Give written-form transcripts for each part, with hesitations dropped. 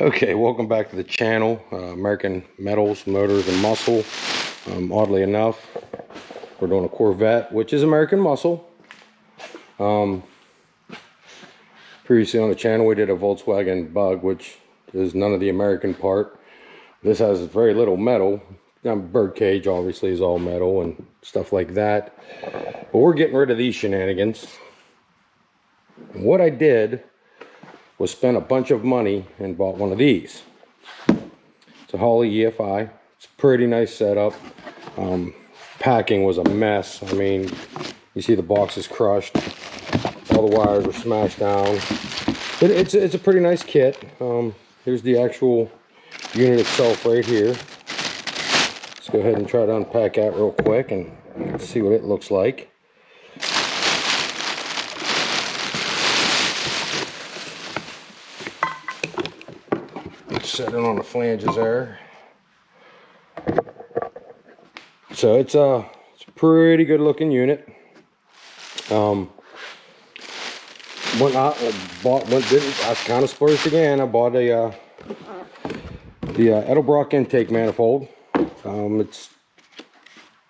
Okay, welcome back to the channel, American Metals, Motors, and Muscle. Oddly enough, we're doing a Corvette, which is American Muscle. Previously on the channel, we did a Volkswagen Bug, which is none of the American part. This has very little metal. Birdcage obviously is all metal and stuff like that. But we're getting rid of these shenanigans. And what I did was spend a bunch of money and bought one of these. It's a Holley EFI. It's a pretty nice setup. Packing was a mess. I mean, you see the box is crushed. All the wires are smashed down. It's a pretty nice kit. Here's the actual unit itself right here. Let's go ahead and try to unpack that real quick and see what it looks like. Set it on the flanges there. So it's a pretty good looking unit. I kind of splurged again. I bought the Edelbrock intake manifold. It's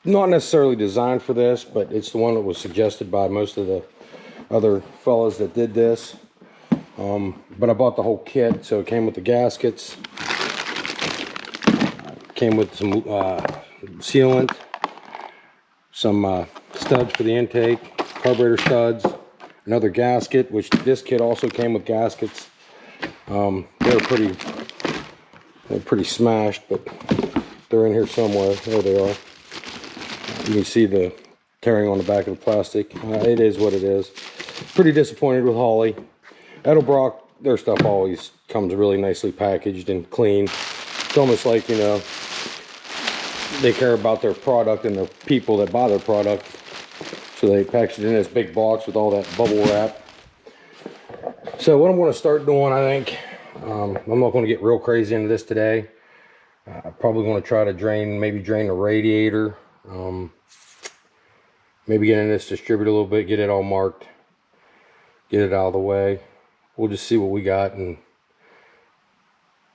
not necessarily designed for this, but it's the one that was suggested by most of the other fellas that did this. But I bought the whole kit, so it came with the gaskets, came with some sealant, some studs for the intake, carburetor studs, another gasket, which this kit also came with gaskets. They're pretty smashed, but they're in here somewhere. There they are. You can see the tearing on the back of the plastic. It is what it is. Pretty disappointed with Holley. Edelbrock, their stuff always comes really nicely packaged and clean. It's almost like, you know, they care about their product and the people that buy their product. So they package it in this big box with all that bubble wrap. So what I'm going to start doing, I think, I'm not going to get real crazy into this today. I'm probably going to try to drain the radiator. Maybe get in this distributor a little bit, get it all marked, get it out of the way. We'll just see what we got, and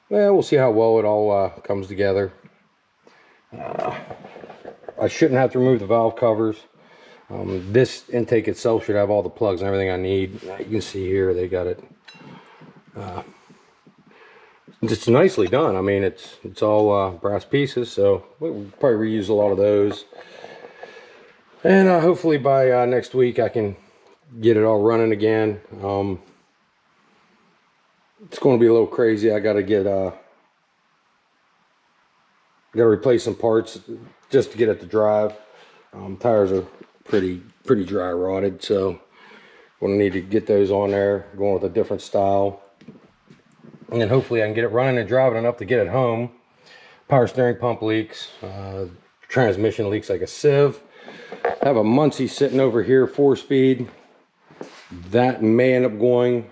we'll see how well it all comes together. I shouldn't have to remove the valve covers. This intake itself should have all the plugs and everything I need. You can see here they got it. It's nicely done. I mean, it's all brass pieces, so we'll probably reuse a lot of those. And hopefully by next week I can get it all running again. It's going to be a little crazy. I got to replace some parts just to get it to drive. Tires are pretty dry rotted, so I'm going to need to get those on there, going with a different style. And then hopefully I can get it running and driving enough to get it home. Power steering pump leaks, transmission leaks like a sieve. I have a Muncie sitting over here, 4-speed. That may end up going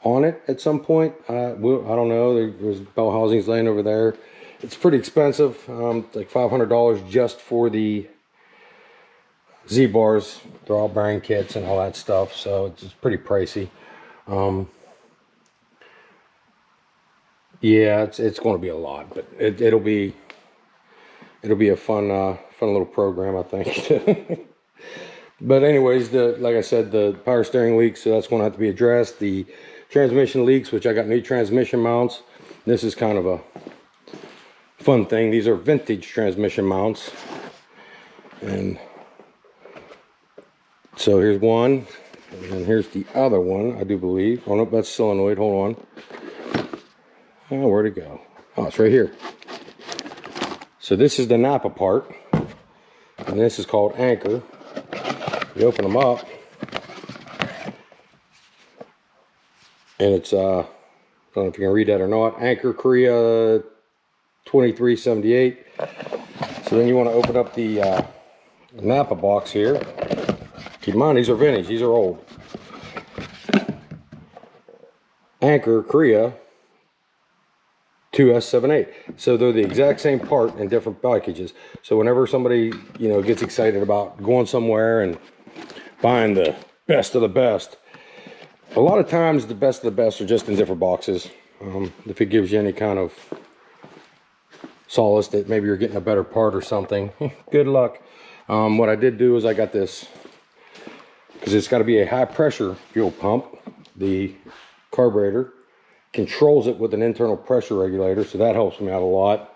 on it at some point. I don't know. There's bell housings laying over there. It's pretty expensive, like $500 just for the Z-bars, throttle bearing kits and all that stuff, so it's pretty pricey. Yeah, it's going to be a lot, but it'll be a fun little program, I think. But anyways, like I said, the power steering leaks, so that's going to have to be addressed. The transmission leaks, which I got new transmission mounts. This is kind of a fun thing. These are vintage transmission mounts, and so here's one, and here's the other one, I do believe. Oh no, that's solenoid. Hold on. Oh, where'd it go? Oh, it's right here. So this is the Napa part, and this is called Anchor. You open them up, and it's I don't know if you can read that or not. Anchor Korea 2378. So then you want to open up the Napa box here. Keep in mind, these are vintage. These are old. Anchor Korea 2S78. So they're the exact same part in different packages. So whenever somebody, you know, gets excited about going somewhere and buying the best of the best, A lot of times the best of the best are just in different boxes. If it gives you any kind of solace that maybe you're getting a better part or something, good luck. What I did do is I got this, because it's got to be a high pressure fuel pump. The carburetor controls it with an internal pressure regulator, so that helps me out a lot.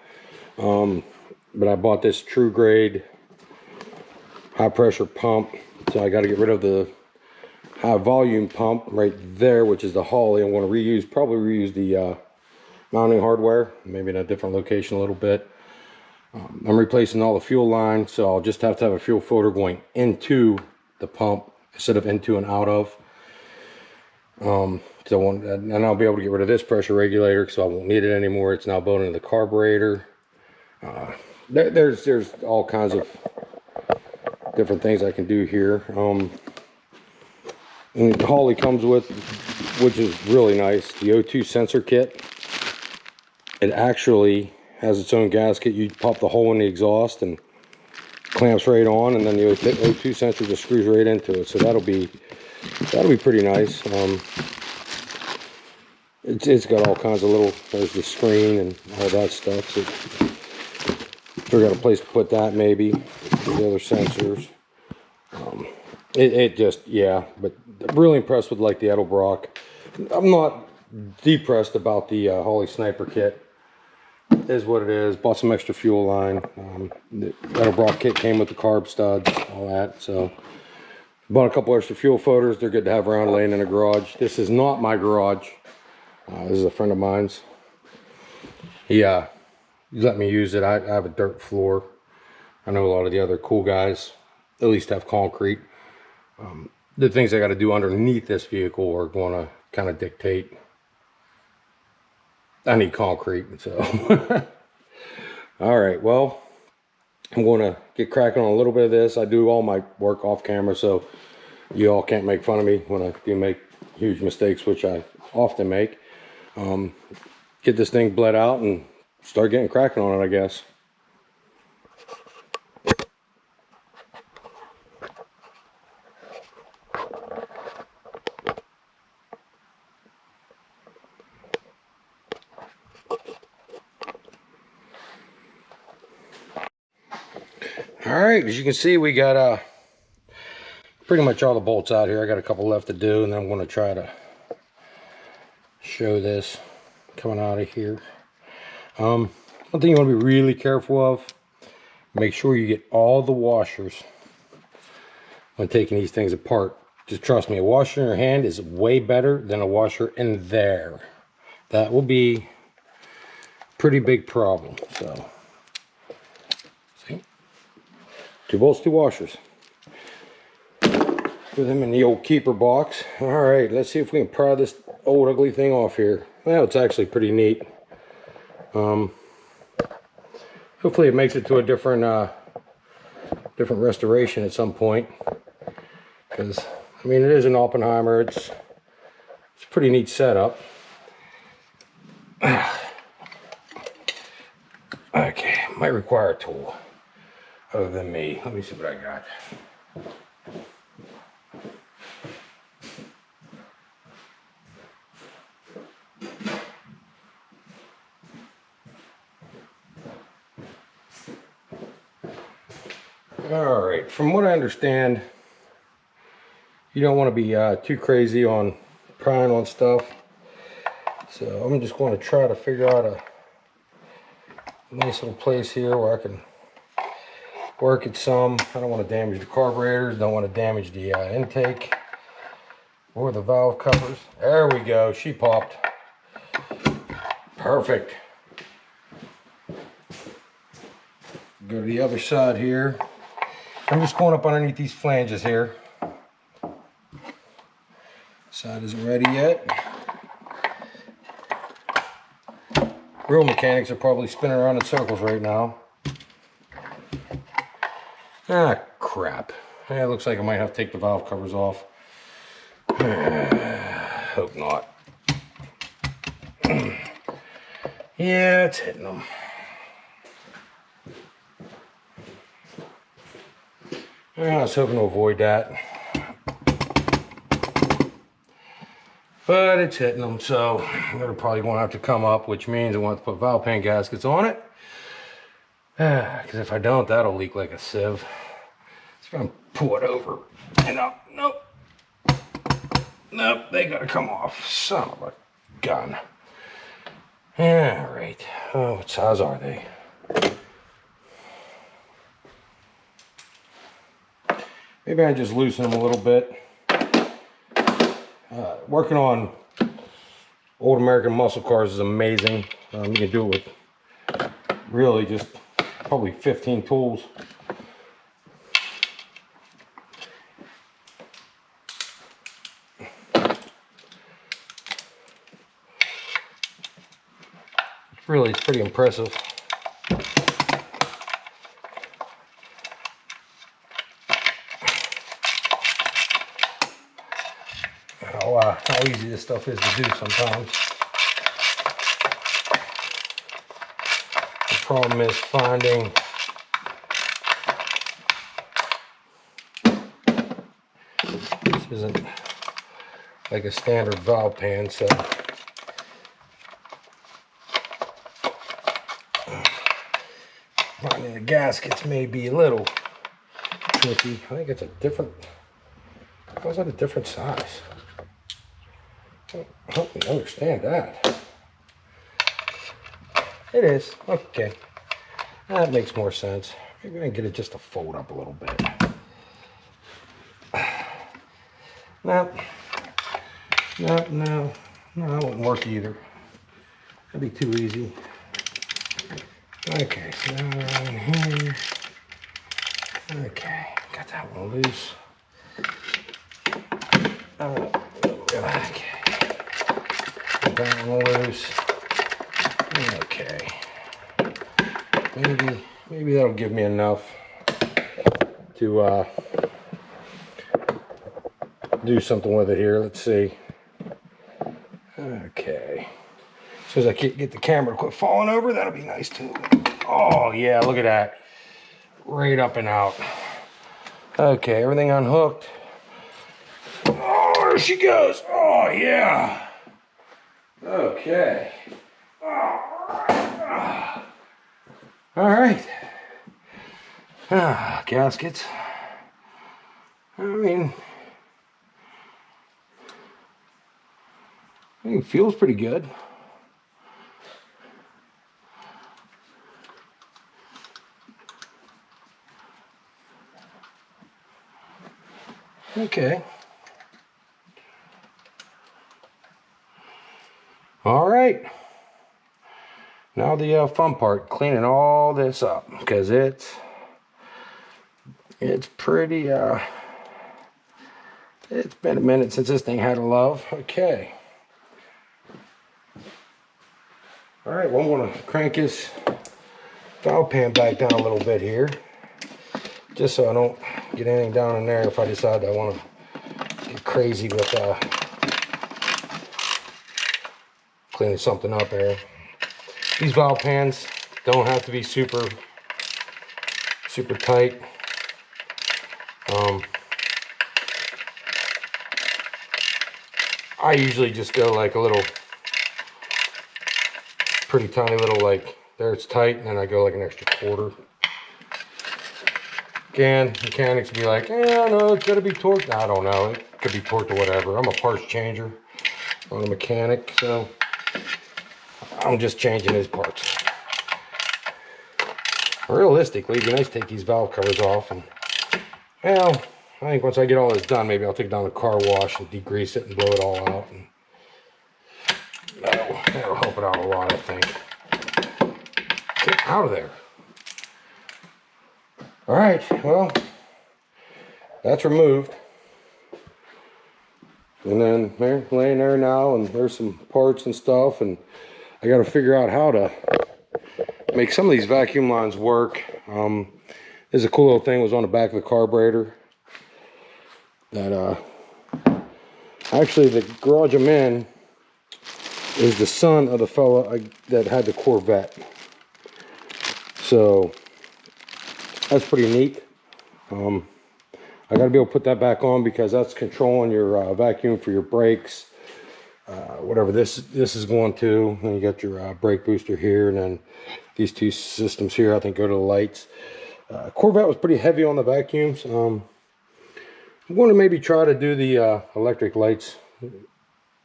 But I bought this True Grade high pressure pump, so I got to get rid of the high volume pump right there, which is the Holley. I'm going to probably reuse the mounting hardware, maybe in a different location a little bit. I'm replacing all the fuel lines, so I'll just have to have a fuel filter going into the pump instead of into and out of. And I'll be able to get rid of this pressure regulator, so I won't need it anymore. It's now built into the carburetor. There's all kinds of different things I can do here. And the Holley comes with, which is really nice, the O2 sensor kit. It actually has its own gasket. You pop the hole in the exhaust and clamps right on, and then the O2 sensor just screws right into it. So that'll be pretty nice. It's got all kinds of little, there's the screen and all that stuff. So figure out a place to put that, maybe the other sensors. It just, yeah, but I'm really impressed with like the Edelbrock. I'm not depressed about the Holley Sniper kit. It is what it is. Bought some extra fuel line. The Edelbrock kit came with the carb studs, all that. So bought a couple extra fuel filters. They're good to have around laying in a garage. This is not my garage. This is a friend of mine's. He let me use it. I have a dirt floor. I know a lot of the other cool guys at least have concrete. The things I got to do underneath this vehicle are going to kind of dictate. I need concrete, so. All right, well, I'm going to get cracking on a little bit of this. I do all my work off camera, so you all can't make fun of me when I do make huge mistakes, which I often make. Get this thing bled out and start getting cracking on it, I guess. All right, as you can see, we got pretty much all the bolts out here. I got a couple left to do, and then I'm going to try to show this coming out of here. One thing you want to be really careful of, make sure you get all the washers when taking these things apart. Just trust me, a washer in your hand is way better than a washer in there. That will be a pretty big problem. So, see? 2 bolts, 2 washers. Put them in the old keeper box. All right, let's see if we can pry this old ugly thing off here. Well, it's actually pretty neat. Hopefully it makes it to a different restoration at some point. Because, I mean, it is an Oppenheimer. It's a pretty neat setup. Okay, might require a tool other than me. Let me see what I got. All right, from what I understand, you don't want to be too crazy on prying on stuff. So I'm just going to try to figure out a nice little place here where I can work it some. I don't want to damage the carburetors, don't want to damage the intake or the valve covers. There we go, she popped. Perfect. Go to the other side here. I'm just going up underneath these flanges here. Side isn't ready yet. Real mechanics are probably spinning around in circles right now. Ah, crap. Yeah, it looks like I might have to take the valve covers off. Hope not. Yeah, it's hitting them. I was hoping to avoid that. but it's hitting them, so they're probably going to have to come up, which means I want to put valve pan gaskets on it. Because if I don't, that'll leak like a sieve. So I'm gonna pull it over and up. Nope. Nope, they gotta come off. Son of a gun. Alright. Oh, what size are they? Maybe I just loosen them a little bit. Working on old American muscle cars is amazing. You can do it with really just probably 15 tools. Really, it's pretty impressive. How easy this stuff is to do sometimes. The problem is finding this isn't like a standard valve pan, so finding the gaskets may be a little tricky. I think it's a different, how's that a different size? I don't understand that. It is, okay. That makes more sense. Maybe I can get it just to fold up a little bit. No, that wouldn't work either. That'd be too easy. Okay, so now in here. Okay, got that one loose. Okay. Got that one loose. Okay. Maybe that'll give me enough to do something with it here. Let's see. Okay. As soon as I get the camera to quit falling over, that'll be nice too. Oh yeah, look at that. Right up and out. Okay, everything unhooked. Oh, there she goes. Oh yeah. Okay. All right. Gaskets. I mean, it feels pretty good. Okay. All right. Now the fun part, cleaning all this up, because it's pretty, it's been a minute since this thing had a love. Okay. All right, well, I'm going to crank this valve pan back down a little bit here, just so I don't get anything down in there if I decide I want to get crazy with cleaning something up there. These valve pans don't have to be super tight. I usually just go like a little, pretty tiny little, like, there it's tight, and then I go like an extra quarter. Again, mechanics will be like, no, it's gotta be torqued. I don't know, it could be torqued or whatever. I'm a parts changer, I'm a mechanic, so I'm just changing his parts. Realistically, it'd be nice to take these valve covers off, and, well, I think once I get all this done, maybe I'll take it down to the car wash and degrease it and blow it all out. And that'll help it out a lot, I think. Get out of there. All right, well, that's removed. And then they're laying there now, and there's some parts and stuff, and I got to figure out how to make some of these vacuum lines work. There's a cool little thing was on the back of the carburetor that actually the garage I'm in is the son of the fella that had the Corvette, so that's pretty neat. I got to be able to put that back on because that's controlling your vacuum for your brakes, whatever this is going to. And you got your brake booster here, and then these two systems here I think go to the lights. Corvette was pretty heavy on the vacuums. I'm going to maybe try to do the electric lights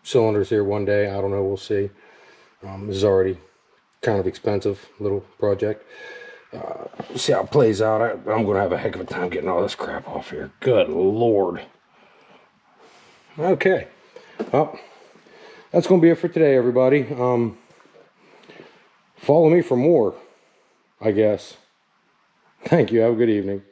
cylinders here one day. I don't know, we'll see. This is already kind of expensive little project. See how it plays out. I'm going to have a heck of a time getting all this crap off here. Good Lord. Okay. Well, that's going to be it for today, everybody. Follow me for more, I guess. Thank you. Have a good evening.